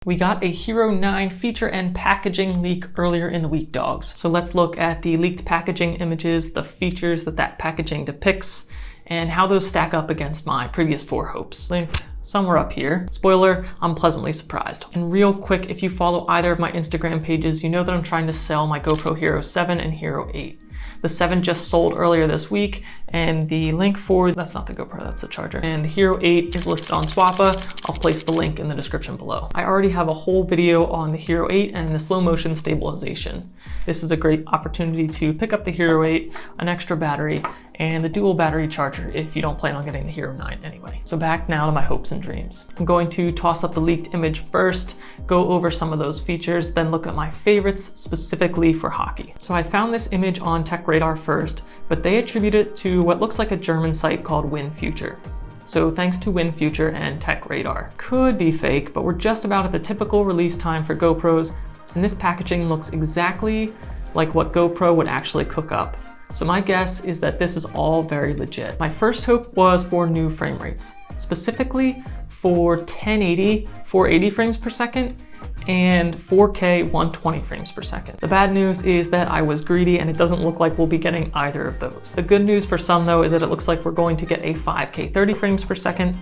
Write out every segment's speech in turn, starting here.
We got a HERO9 feature and packaging leak earlier in the week, dogs. So let's look at the leaked packaging images, the features that packaging depicts, and how those stack up against my previous 4 hopes. Linked somewhere up here. Spoiler, I'm pleasantly surprised. And real quick, if you follow either of my Instagram pages, you know that I'm trying to sell my GoPro Hero 7 and Hero 8. The 7 just sold earlier this week, and the link for, that's not the GoPro, that's the charger. And the Hero 8 is listed on Swappa. I'll place the link in the description below. I already have a whole video on the Hero 8 and the slow motion stabilization. This is a great opportunity to pick up the Hero 8, an extra battery, and the dual battery charger if you don't plan on getting the Hero 9 anyway. So back now to my hopes and dreams. I'm going to toss up the leaked image first, go over some of those features, then look at my favorites specifically for hockey. So I found this image on TechRadar first, but they attribute it to what looks like a German site called WinFuture. So thanks to WinFuture and TechRadar. Could be fake, but we're just about at the typical release time for GoPros, and this packaging looks exactly like what GoPro would actually cook up. So my guess is that this is all very legit. My first hope was for new frame rates, specifically for 1080, 480 frames per second, and 4K 120 frames per second. The bad news is that I was greedy and it doesn't look like we'll be getting either of those. The good news for some though is that it looks like we're going to get a 5K 30 frames per second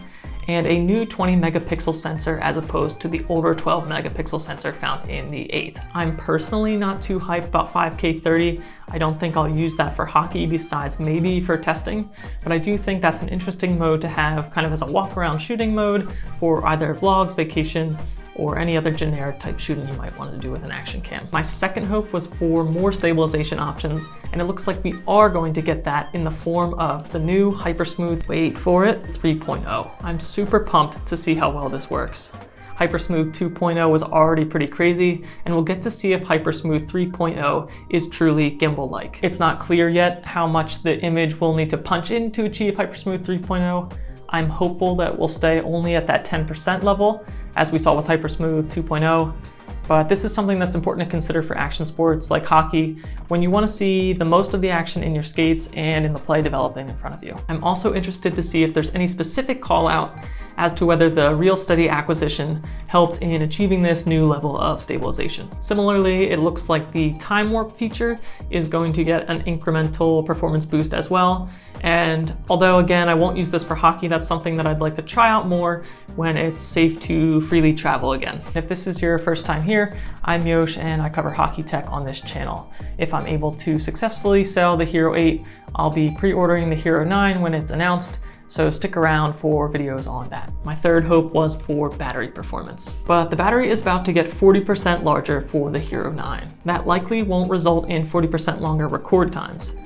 and a new 20 megapixel sensor as opposed to the older 12 megapixel sensor found in the 8. I'm personally not too hyped about 5K 30. I don't think I'll use that for hockey besides maybe for testing, but I do think that's an interesting mode to have kind of as a walk around shooting mode for either vlogs, vacation, or any other generic type shooting you might want to do with an action cam. My second hope was for more stabilization options, and it looks like we are going to get that in the form of the new HYPERSMOOTH, wait for it, 3.0. I'm super pumped to see how well this works. HYPERSMOOTH 2.0 was already pretty crazy, and we'll get to see if HYPERSMOOTH 3.0 is truly gimbal-like. It's not clear yet how much the image will need to punch in to achieve HYPERSMOOTH 3.0. I'm hopeful that we'll stay only at that 10% level, as we saw with HYPERSMOOTH 2.0, but this is something that's important to consider for action sports like hockey, when you want to see the most of the action in your skates and in the play developing in front of you. I'm also interested to see if there's any specific call out as to whether the Real Steady acquisition helped in achieving this new level of stabilization. Similarly, it looks like the TIMEWARP feature is going to get an incremental performance boost as well. And although again, I won't use this for hockey, that's something that I'd like to try out more when it's safe to freely travel again. If this is your first time here, I'm Yosh and I cover hockey tech on this channel. If I'm able to successfully sell the Hero 8, I'll be pre-ordering the Hero 9 when it's announced, so stick around for videos on that. My third hope was for battery performance, but the battery is about to get 40% larger for the Hero 9. That likely won't result in 40% longer record times.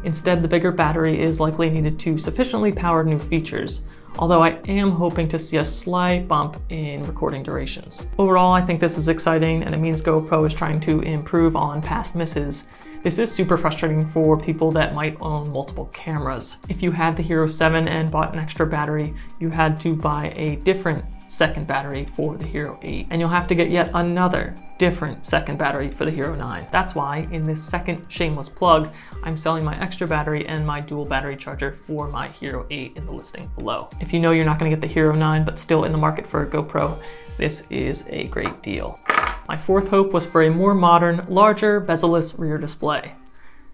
Instead, the bigger battery is likely needed to sufficiently power new features, although I am hoping to see a slight bump in recording durations. Overall, I think this is exciting and it means GoPro is trying to improve on past misses. This is super frustrating for people that might own multiple cameras. If you had the Hero 7 and bought an extra battery, you had to buy a different second battery for the Hero 8, and you'll have to get yet another different second battery for the Hero 9. That's why in this second shameless plug, I'm selling my extra battery and my dual battery charger for my Hero 8 in the listing below. If you know you're not going to get the Hero 9 but still in the market for a GoPro, this is a great deal. My fourth hope was for a more modern, larger, bezel-less rear display.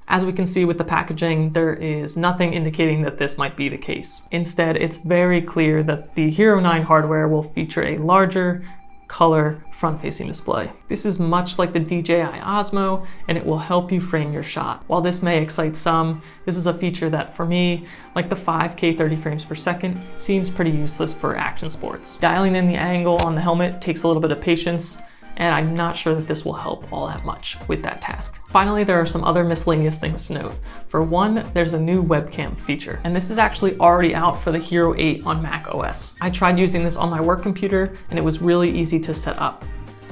As we can see with the packaging, there is nothing indicating that this might be the case. Instead, it's very clear that the Hero 9 hardware will feature a larger, color, front-facing display. This is much like the DJI Osmo, and it will help you frame your shot. While this may excite some, this is a feature that for me, like the 5K 30 frames per second, seems pretty useless for action sports. Dialing in the angle on the helmet takes a little bit of patience, and I'm not sure that this will help all that much with that task. Finally, there are some other miscellaneous things to note. For one, there's a new webcam feature, and this is actually already out for the Hero 8 on Mac OS. I tried using this on my work computer, and it was really easy to set up.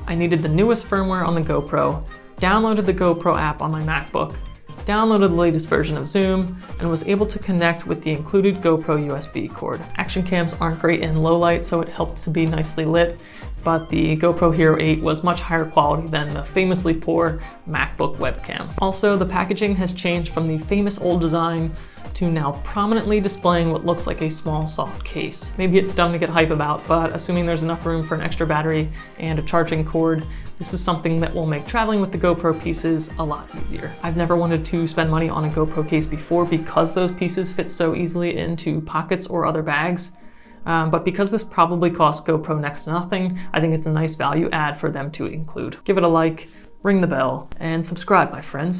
I needed the newest firmware on the GoPro, downloaded the GoPro app on my MacBook, downloaded the latest version of Zoom, and was able to connect with the included GoPro USB cord. Action cams aren't great in low light, so it helped to be nicely lit, but the GoPro Hero 8 was much higher quality than the famously poor MacBook webcam. Also, the packaging has changed from the famous old design to now prominently displaying what looks like a small soft case. Maybe it's dumb to get hype about, but assuming there's enough room for an extra battery and a charging cord, this is something that will make traveling with the GoPro pieces a lot easier. I've never wanted to spend money on a GoPro case before because those pieces fit so easily into pockets or other bags. But because this probably costs GoPro next to nothing, I think it's a nice value add for them to include. Give it a like, ring the bell, and subscribe, my friends.